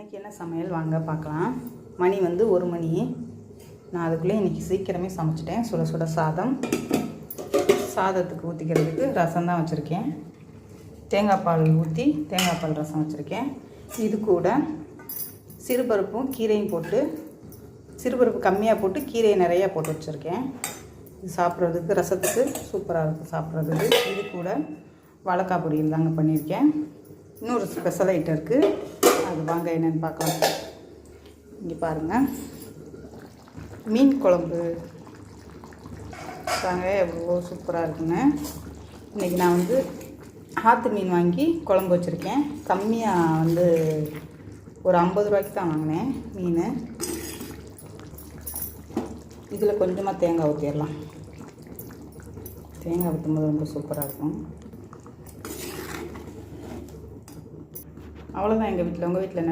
இன்றைக்கி என்ன சமையல் வாங்க பார்க்கலாம். மணி வந்து 1 மணி. நான் அதுக்குள்ளே இன்றைக்கி சீக்கிரமே சமைச்சிட்டேன். சுட சுட சாதத்துக்கு ஊற்றிக்கிறதுக்கு ரசம் தான் வச்சுருக்கேன். தேங்காய் பால் ஊற்றி தேங்காய் பால் ரசம் வச்சுருக்கேன். இது கூட சிறுபருப்பும் கீரையும் போட்டு, சிறுபருப்பு கம்மியாக போட்டு கீரையை நிறையா போட்டு வச்சுருக்கேன். இது சாப்பிட்றதுக்கு ரசத்துக்கு சூப்பராக இருக்கும் சாப்பிட்றதுக்கு. இது கூட வாழைக்காய் பொரியல் தாங்க பண்ணியிருக்கேன். இன்னொரு ஸ்பெஷல் ஐட்டம் இருக்குது, அது வாங்க என்னென்னு பார்க்கலாம். இங்கே பாருங்கள், மீன் குழம்பு தாங்க எவ்வளோ சூப்பராக இருக்குங்க. இன்றைக்கி நான் வந்து ஆற்று மீன் வாங்கி குழம்பு வச்சுருக்கேன். கம்மியாக வந்து ஒரு 50 ரூபாய்க்கு தான் வாங்கினேன் மீன். இதில் கொஞ்சமாக தேங்காய் ஊற்றிடலாம். தேங்காய் ஊற்றும்போது ரொம்ப சூப்பராக இருக்கும். அவ்வளோதான் எங்கள் வீட்டில். உங்கள் வீட்டில் என்ன?